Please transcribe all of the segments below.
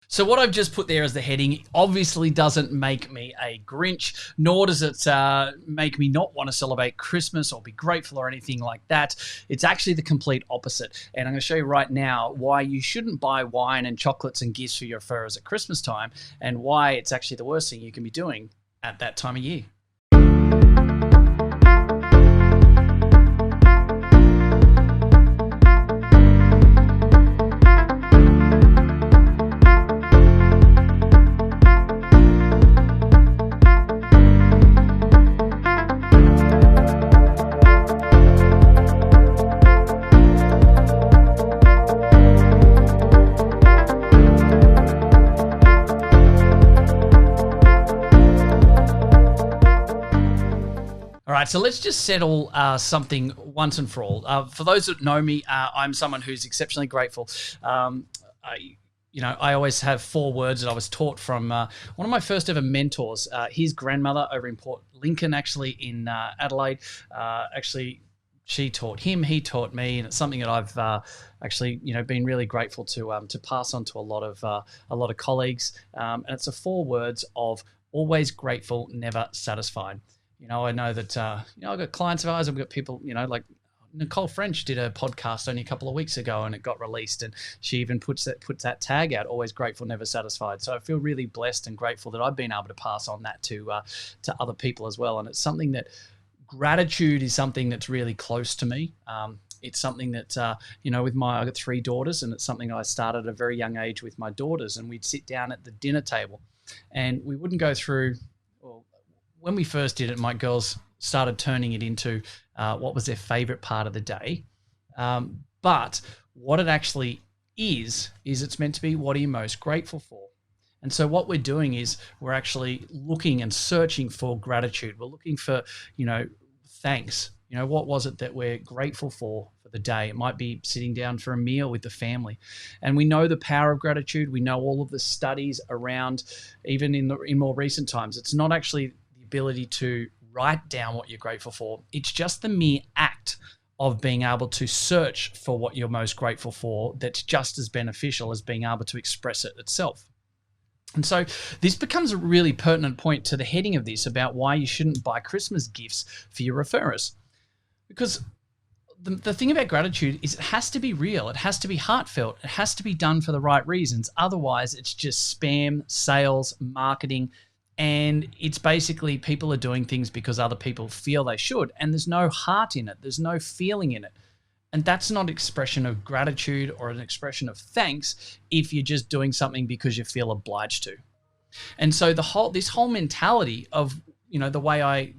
So what I've just put there as the heading obviously doesn't make me a Grinch, nor does it make me not want to celebrate Christmas or be grateful or anything like that. It's actually the complete opposite. And I'm going to show you right now why you shouldn't buy wine and chocolates and gifts for your furries at Christmas time, and why it's actually the worst thing you can be doing at that time of year. All right, so let's just settle something once and for all. For those that know me, I'm someone who's exceptionally grateful. I always have 4 words that I was taught from one of my first ever mentors, his grandmother over in Port Lincoln, actually in Adelaide. She taught him, he taught me, and it's something that I've been really grateful to pass on to a lot of colleagues. And it's the 4 words of always grateful, never satisfied. I know that, I've got clients of ours, I've got people, like Nicole French did a podcast only a couple of weeks ago and it got released, and she even puts that tag out, always grateful, never satisfied. So I feel really blessed and grateful that I've been able to pass on that to other people as well. And it's something that gratitude is something that's really close to me. It's something that, I've got 3 daughters, and it's something I started at a very young age with my daughters, and we'd sit down at the dinner table and we wouldn't go through, when we first did it, my girls started turning it into what was their favorite part of the day. But what it actually is it's meant to be, what are you most grateful for? And so what we're doing is we're actually looking and searching for gratitude. We're looking for, thanks. What was it that we're grateful for the day? It might be sitting down for a meal with the family. And we know the power of gratitude. We know all of the studies around, even in more recent times. It's not actually ability to write down what you're grateful for. It's just the mere act of being able to search for what you're most grateful for that's just as beneficial as being able to express it itself. And so this becomes a really pertinent point to the heading of this about why you shouldn't buy Christmas gifts for your referrers. Because the thing about gratitude is it has to be real. It has to be heartfelt. It has to be done for the right reasons. Otherwise, it's just spam, sales, marketing. And it's basically people are doing things because other people feel they should, and there's no heart in it. There's no feeling in it. And that's not an expression of gratitude or an expression of thanks if you're just doing something because you feel obliged to. And so this whole mentality of, the way I,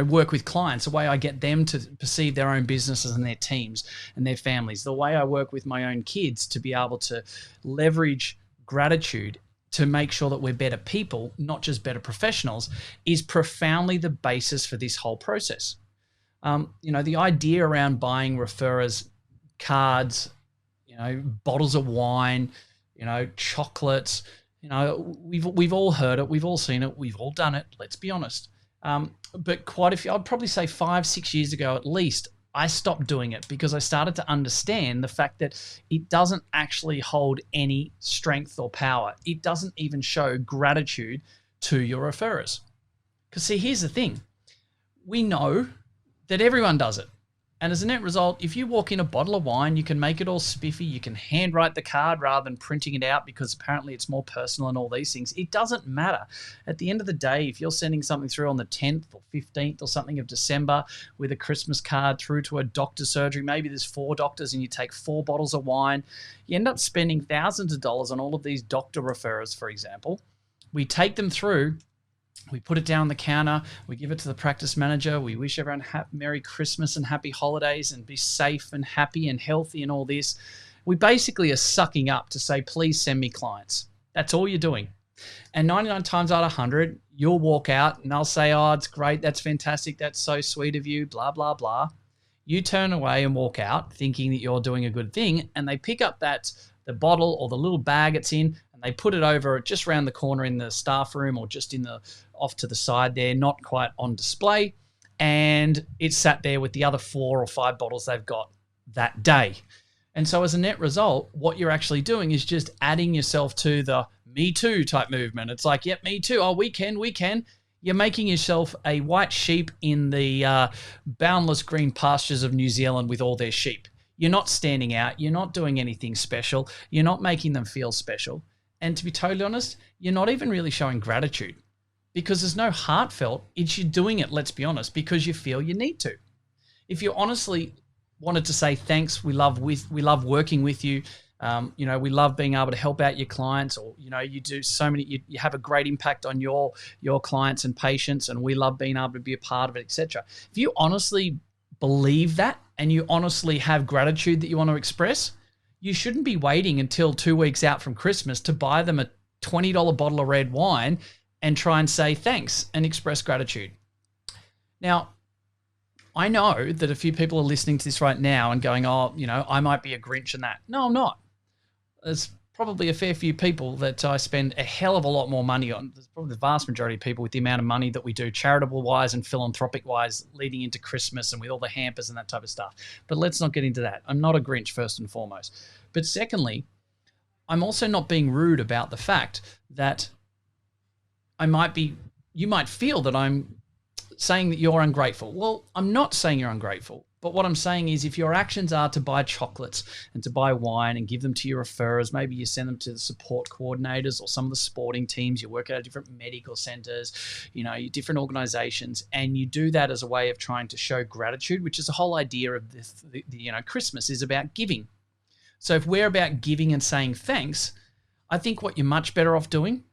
work with clients, the way I get them to perceive their own businesses and their teams and their families, the way I work with my own kids to be able to leverage gratitude to make sure that we're better people, not just better professionals, is profoundly the basis for this whole process. The idea around buying referrers cards, bottles of wine, chocolates, we've all heard it, we've all seen it, we've all done it, let's be honest. But quite a few, I'd probably say 5-6 years ago at least, I stopped doing it because I started to understand the fact that it doesn't actually hold any strength or power. It doesn't even show gratitude to your referrers. Because see, here's the thing. We know that everyone does it. And as a net result, if you walk in a bottle of wine, you can make it all spiffy. You can handwrite the card rather than printing it out because apparently it's more personal and all these things. It doesn't matter. At the end of the day, if you're sending something through on the 10th or 15th or something of December with a Christmas card through to a doctor's surgery, maybe there's 4 doctors and you take 4 bottles of wine, you end up spending thousands of dollars on all of these doctor referrers, for example. We take them through. We put it down on the counter. We give it to the practice manager. We wish everyone Merry Christmas and happy holidays and be safe and happy and healthy and all this. We basically are sucking up to say, please send me clients. That's all you're doing. And 99 times out of 100, you'll walk out and they'll say, oh, it's great. That's fantastic. That's so sweet of you, blah, blah, blah. You turn away and walk out thinking that you're doing a good thing, and they pick up the bottle or the little bag it's in, and they put it over just around the corner in the staff room or just off to the side there, not quite on display, and it's sat there with the other 4 or 5 bottles they've got that day. And so as a net result, what you're actually doing is just adding yourself to the me too type movement. It's like, yep, me too. Oh, we can. You're making yourself a white sheep in the boundless green pastures of New Zealand with all their sheep. You're not standing out. You're not doing anything special. You're not making them feel special. And to be totally honest, you're not even really showing gratitude because there's no heartfelt. It's you doing it, let's be honest, because you feel you need to. If you honestly wanted to say thanks, we love working with you. We love being able to help out your clients, or you do so many. You have a great impact on your clients and patients, and we love being able to be a part of it, etc. If you honestly believe that, and you honestly have gratitude that you want to express, you shouldn't be waiting until 2 weeks out from Christmas to buy them a $20 bottle of red wine and try and say thanks and express gratitude. Now, I know that a few people are listening to this right now and going, oh, I might be a Grinch and that. No, I'm not. There's probably a fair few people that I spend a hell of a lot more money on. There's probably the vast majority of people with the amount of money that we do charitable-wise and philanthropic-wise leading into Christmas and with all the hampers and that type of stuff. But let's not get into that. I'm not a Grinch, first and foremost. But secondly, I'm also not being rude about the fact that you might feel that I'm saying that you're ungrateful. Well, I'm not saying you're ungrateful, but what I'm saying is if your actions are to buy chocolates and to buy wine and give them to your referrers, maybe you send them to the support coordinators or some of the sporting teams, you work at different medical centers, different organizations, and you do that as a way of trying to show gratitude, which is the whole idea of Christmas is about giving. So if we're about giving and saying thanks, I think what you're much better off doing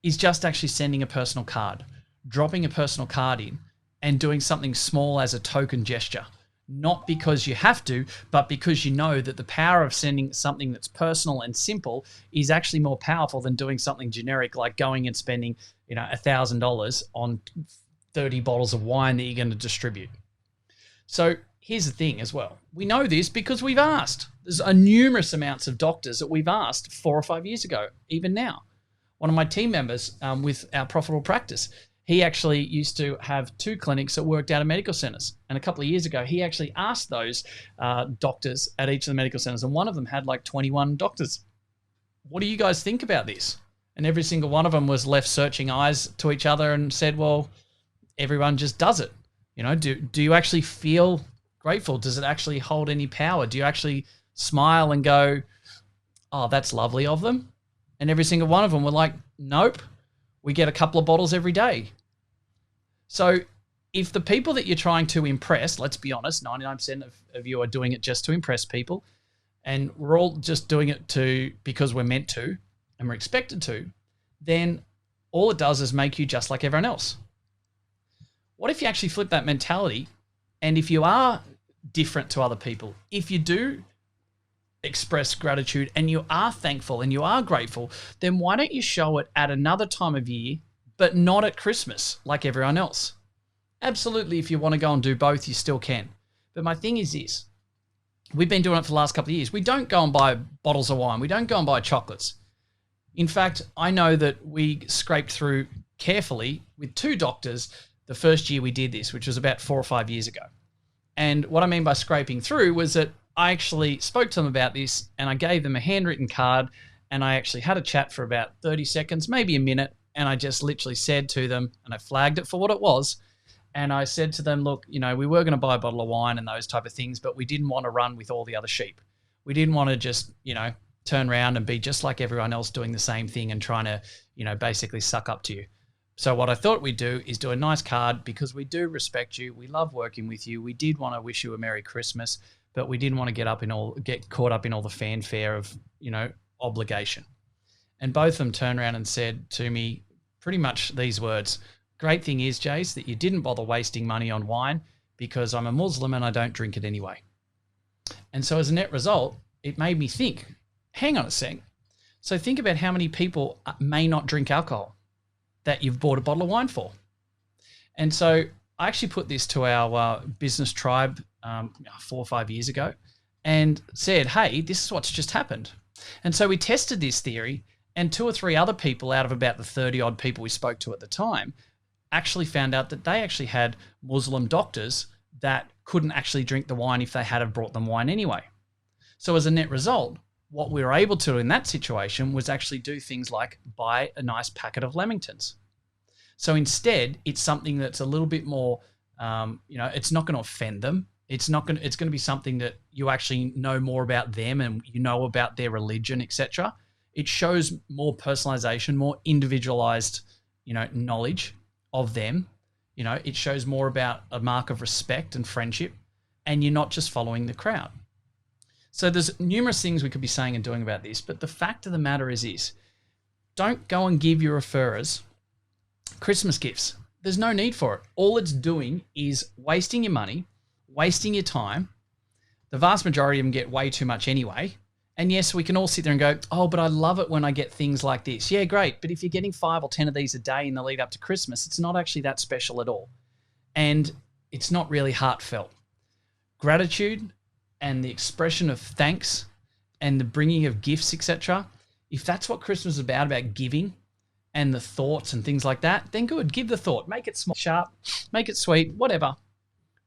is just actually sending a personal card, dropping a personal card in, and doing something small as a token gesture, not because you have to, but because you know that the power of sending something that's personal and simple is actually more powerful than doing something generic like going and spending, $1,000 on 30 bottles of wine that you're going to distribute. So here's the thing as well. We know this because we've asked. There's a numerous amounts of doctors that we've asked 4 or 5 years ago, even now. One of my team members with our profitable practice, he actually used to have 2 clinics that worked out of medical centers. And a couple of years ago, he actually asked those doctors at each of the medical centers, and one of them had like 21 doctors. What do you guys think about this? And every single one of them was left searching eyes to each other and said, well, everyone just does it. Do you actually feel grateful? Does it actually hold any power? Do you actually smile and go, oh, that's lovely of them? And every single one of them were like, nope. We get a couple of bottles every day. So if the people that you're trying to impress, let's be honest, 99% of you are doing it just to impress people, and we're all just doing it because we're meant to and we're expected to, then all it does is make you just like everyone else. What if you actually flip that mentality, and if you are different to other people, if you do express gratitude and you are thankful and you are grateful, then why don't you show it at another time of year, but not at Christmas like everyone else? Absolutely, if you want to go and do both, you still can. But my thing is this. We've been doing it for the last couple of years. We don't go and buy bottles of wine. We don't go and buy chocolates. In fact, I know that we scraped through carefully with 2 doctors the first year we did this, which was about 4 or 5 years ago. And what I mean by scraping through was that I actually spoke to them about this, and I gave them a handwritten card, and I actually had a chat for about 30 seconds, maybe a minute, and I just literally said to them, and I flagged it for what it was, and I said to them, look, we were going to buy a bottle of wine and those type of things, but we didn't want to run with all the other sheep. We didn't want to just, turn around and be just like everyone else doing the same thing and trying to, basically suck up to you. So what I thought we'd do is do a nice card because we do respect you. We love working with you. We did want to wish you a Merry Christmas, but we didn't want to get caught up in all the fanfare of, obligation. And both of them turned around and said to me pretty much these words: great thing is, Jace, that you didn't bother wasting money on wine because I'm a Muslim and I don't drink it anyway. And so as a net result, it made me think, hang on a sec. So think about how many people may not drink alcohol that you've bought a bottle of wine for. And so I actually put this to our business tribe 4 or 5 years ago and said, hey, this is what's just happened. And so we tested this theory, and 2 or 3 other people out of about the 30 odd people we spoke to at the time actually found out that they actually had Muslim doctors that couldn't actually drink the wine if they had have brought them wine anyway. So as a net result, what we were able to do in that situation was actually do things like buy a nice packet of Lamingtons. So instead, it's something that's a little bit more, it's not going to offend them. It's going to be something that you actually know more about them and you know about their religion, etc. It shows more personalization, more individualized, knowledge of them. It shows more about a mark of respect and friendship, and you're not just following the crowd. So there's numerous things we could be saying and doing about this, but the fact of the matter is don't go and give your referrers Christmas gifts. There's no need for it. All it's doing is wasting your money, wasting your time. The vast majority of them get way too much anyway. And yes, we can all sit there and go, oh, but I love it when I get things like this. Yeah, great. But if you're getting 5 or 10 of these a day in the lead up to Christmas, it's not actually that special at all. And it's not really heartfelt. Gratitude and the expression of thanks and the bringing of gifts, etc. If that's what Christmas is about giving and the thoughts and things like that, then good. Give the thought. Make it small, sharp, make it sweet, whatever.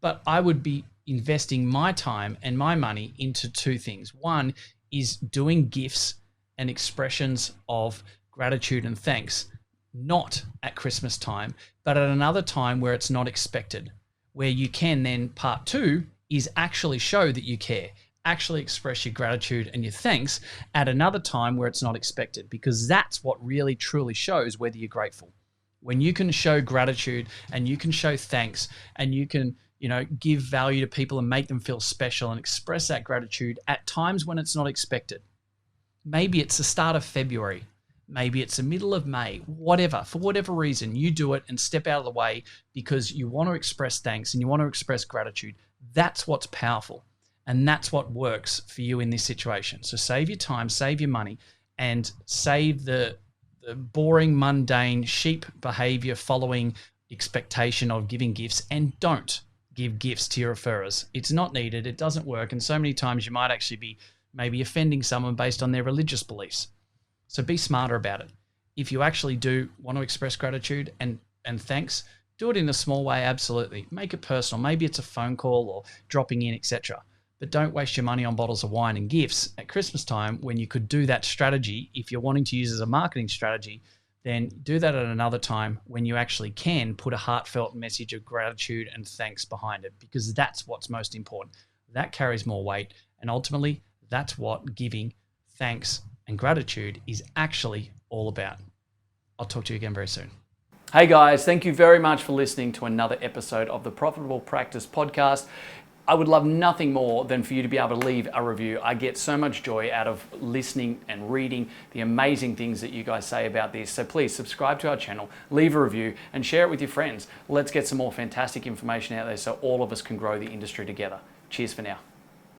But I would be investing my time and my money into 2 things. One is doing gifts and expressions of gratitude and thanks, not at Christmas time, but at another time where it's not expected, where you can then, part 2 is actually show that you care, actually express your gratitude and your thanks at another time where it's not expected, because that's what really truly shows whether you're grateful. When you can show gratitude and you can show thanks and you can, give value to people and make them feel special and express that gratitude at times when it's not expected. Maybe it's the start of February. Maybe it's the middle of May, whatever. For whatever reason, you do it and step out of the way because you want to express thanks and you want to express gratitude. That's what's powerful. And that's what works for you in this situation. So save your time, save your money, and save the boring, mundane, sheep behavior following expectation of giving gifts, and don't give gifts to your referrers. It's not needed. It doesn't work. And so many times you might actually be maybe offending someone based on their religious beliefs. So be smarter about it. If you actually do want to express gratitude and thanks, do it in a small way, absolutely. Make it personal. Maybe it's a phone call or dropping in, etc. But don't waste your money on bottles of wine and gifts at Christmas time when you could do that strategy. If you're wanting to use it as a marketing strategy, then do that at another time when you actually can put a heartfelt message of gratitude and thanks behind it, because that's what's most important. That carries more weight. And ultimately, that's what giving thanks and gratitude is actually all about. I'll talk to you again very soon. Hey guys, thank you very much for listening to another episode of the Profitable Practice Podcast. I would love nothing more than for you to be able to leave a review. I get so much joy out of listening and reading the amazing things that you guys say about this. So please subscribe to our channel, leave a review, and share it with your friends. Let's get some more fantastic information out there so all of us can grow the industry together. Cheers for now.